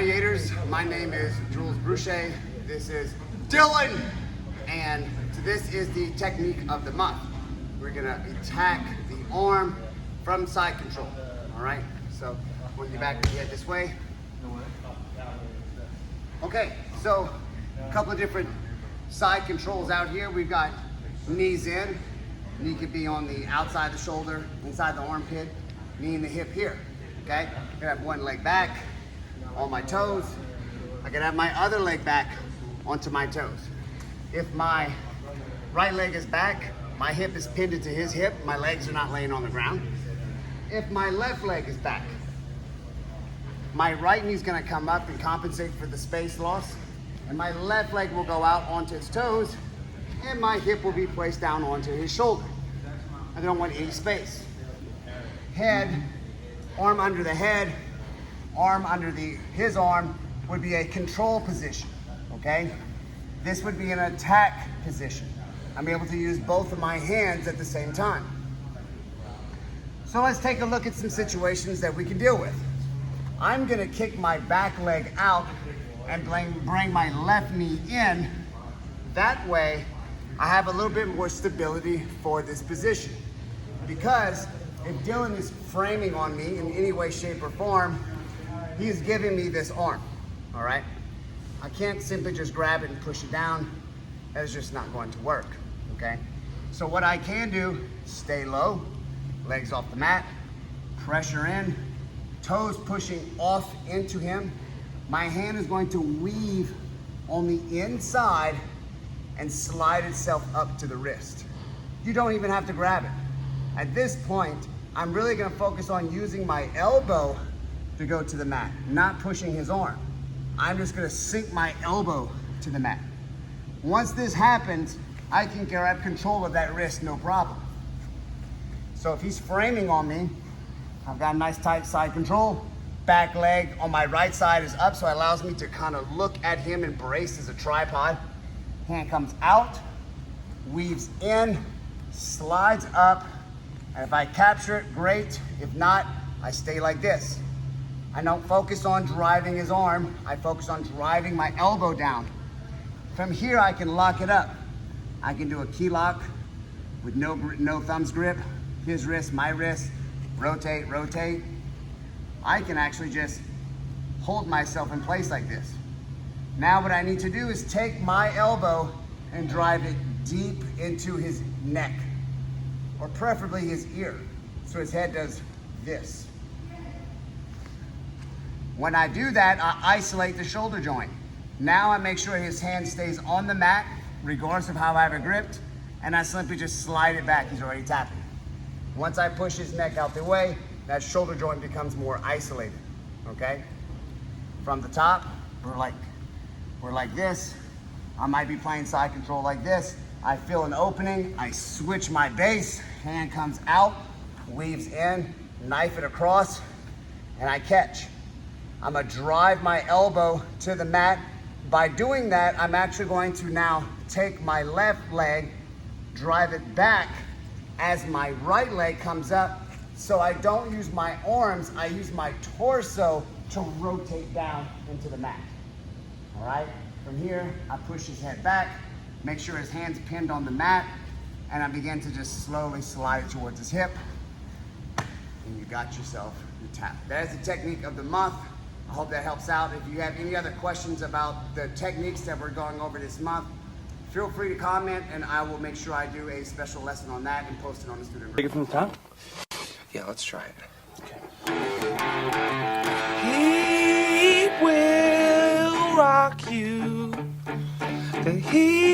Gladiators. My name is Jules Bruchez. This is Dylan. And this is the technique of the month. We're gonna attack the arm from side control, all right? So, when you back your head this way. Okay, so a couple of different side controls out here. We've got knees in. Knee could be on the outside of the shoulder, inside the armpit, knee in the hip here, okay? I can have one leg back on my toes. I can have my other leg back onto my toes. If my right leg is back, my hip is pinned into his hip, my legs are not laying on the ground. If my left leg is back, my right knee is gonna come up and compensate for the space loss, and my left leg will go out onto its toes, and my hip will be placed down onto his shoulder. I don't want any space. Head, arm under the head, arm under his arm would be a control position, okay? This would be an attack position. I'm able to use both of my hands at the same time. So let's take a look at some situations that we can deal with. I'm gonna kick my back leg out and bring my left knee in. That way, I have a little bit more stability for this position. Because if Dylan is framing on me in any way, shape, or form, he is giving me this arm, all right? I can't simply just grab it and push it down. That is just not going to work, okay? So what I can do, stay low, legs off the mat, pressure in, toes pushing off into him. My hand is going to weave on the inside and slide itself up to the wrist. You don't even have to grab it. At this point, I'm really gonna focus on using my elbow to go to the mat, not pushing his arm. I'm just gonna sink my elbow to the mat. Once this happens, I can grab control of that wrist, no problem. So if he's framing on me, I've got a nice tight side control. Back leg on my right side is up, so it allows me to kind of look at him and brace as a tripod. Hand comes out, weaves in, slides up, and if I capture it, great. If not, I stay like this. I don't focus on driving his arm, I focus on driving my elbow down. From here, I can lock it up. I can do a key lock with no thumbs grip, his wrist, my wrist, rotate, rotate. I can actually just hold myself in place like this. Now what I need to do is take my elbow and drive it deep into his neck, or preferably his ear, so his head does this. When I do that, I isolate the shoulder joint. Now I make sure his hand stays on the mat, regardless of how I have it gripped, and I simply just slide it back. He's already tapping. Once I push his neck out the way, that shoulder joint becomes more isolated, okay? From the top, we're like this. I might be playing side control like this. I feel an opening, I switch my base, hand comes out, weaves in, knife it across, and I catch. I'm gonna drive my elbow to the mat. By doing that, I'm actually going to now take my left leg, drive it back as my right leg comes up, so I don't use my arms, I use my torso to rotate down into the mat. All right, from here, I push his head back, make sure his hand's pinned on the mat, and I begin to just slowly slide it towards his hip, and you got yourself your tap. That is the technique of the month. I hope that helps out. If you have any other questions about the techniques that we're going over this month, feel free to comment, and I will make sure I do a special lesson on that and post it on the student group. Take it from the top? Yeah, let's try it. Okay. He will rock you. The he